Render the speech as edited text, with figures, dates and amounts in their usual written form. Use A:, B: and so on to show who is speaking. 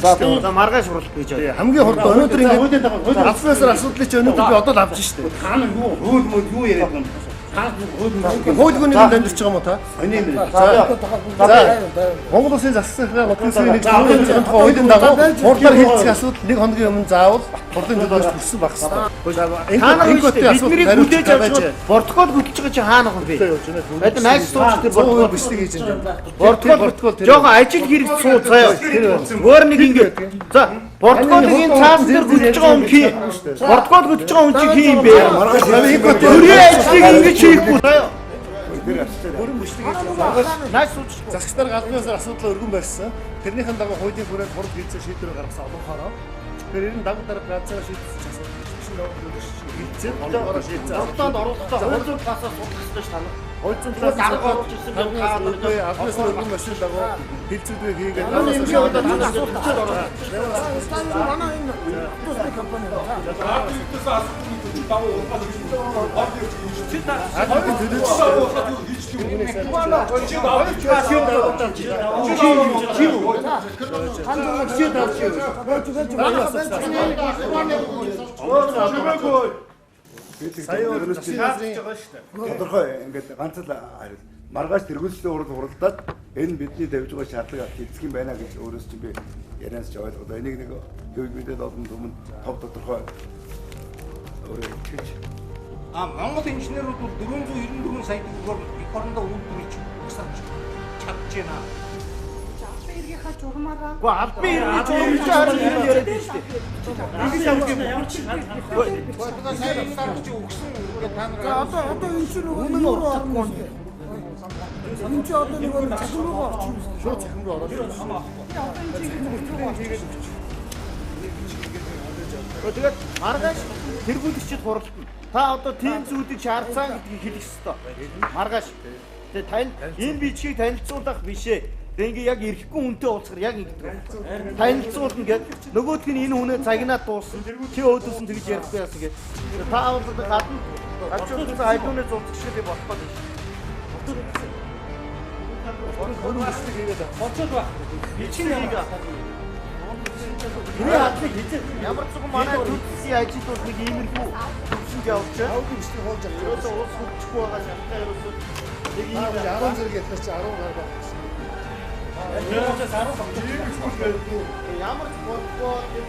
A: За маргааш хурлах гэж байна.
B: Хамгийн хурд өнөөдөр ингээд авснаас асуудлыг чи өнөөдөр би одоо авч штэ.
C: Хаана юу яриад байна?
B: Хуулгүйний дамжиж байгаа юм уу та? Монгол Улсын засгийн газрын нэг хуулийн дагуу хурдаар хэлцэх асуудал нэг хоногийн өмнө заавал хурдын төлөөс хүрсэн баг хэвээр.
A: Хаана бидний хүлээж авч протокол хөтлөж байгаа чи хаана хүн бэ? Бид найз сууч тэр
B: протокол бичлэг хийж байгаа.
A: протокол жоохон ажил хэрэг суу заяа. Өөр нэг ингээд. За протоколыг энэ цаасан дээр хөтлөж байгаа хүн хий. Протокол хөтлөж байгаа хүн чи хий юм бэ? Өөрийн ажлыг ингэж хийхгүй заяа.
B: Бүрэн бичлэг хийж байгаа.
A: Найз сууч
B: Засагч нар галбаас асуудал өргөн барьсан. Тэрнийхэн дагуу хуулийн хүрээнд хурд хийцээ шийдвэр гаргасан олонхороо. Тэгэхээр энэ дагуу дараа ганцаараа шийдсэн асуудал биш хэлцээ олонхороо шийдсэн.
A: Одоод оруулалтаа хууль гасаа судлах хэрэгтэй ш тань.
B: Хойцон
A: Тэгвэл дарга оруулж ирсэн юм хаа.
B: Албаас өргөн машин дагуу хэлцүүдээ хийгээд
A: Манай энэ удаа танаас судлаад ороо.
D: Манай энэ автобусны компани
C: тодорхой ингээд ганц л хариу. Маргааш тэргүүлслийн хуралдаад энэ бидний тавьж байгаа шаардлага хэлцэх юм байна гэж өөрөөс чинь би ярианаас ч ойлгоод энийг нэг юу мэдээд олон түмэн тав тодорхой өөрөө хэлж.
E: Монгол инженерүүд бол 494 сая төгрөгөөр эх орондоо үйлдвэрлэж өгсөн чадж байна.
D: албан эргийнхаа журмаараа
A: Гоо албан эргийн журмч харин юм яриад байна шүү дээ.
E: Ингэж явах юм ямар ч бодгоо сайн дарж өгсөн ингээд та нар
D: одоо энэ чинь үнэн орно. Энэ чинь одоо нэг цахим руу орчих юм.
B: шууд цахим руу ороод
A: Тэгээд маргааш тэргүүлэгчид хуралдана. Та одоо тийм зүйлийг шаардсан гэдгийг хэлэх ёстой. Маргааш. Тэгээд тань энэ бичгийг танилцуулах бишээ. Тэгээд ингээ яг ирэхгүй хүнтэй уулзахаар яг ингэдэг. Танилцуулна гэд нөгөөх нь энэ хүнээ цагнаад дууссан. Чи өөдөөс нь тэгж ярихгүй яасан гэд. Та аваад гадна ачуулсан хайдууны зурдаг шиг би болохгүй биш.
B: хөрөнгө бичлэг хийгээд
A: Боцоод ба. Бичиг хийгээ. Энэ хатлыг хийж ямар ч юм манай төлөвлөсөн ажил бол нэг иймэрхүү төвшинг явуулж байна.
B: авгийн бичлэг хоолж байгаа.
A: Ерөөсөө уус хөвчихгүй байгаа шалтгаан ерөөсөө нэг ийм
B: 10 зэрэг ялхаж 10 гаруй байна.
A: ямар ч бодлоо юм.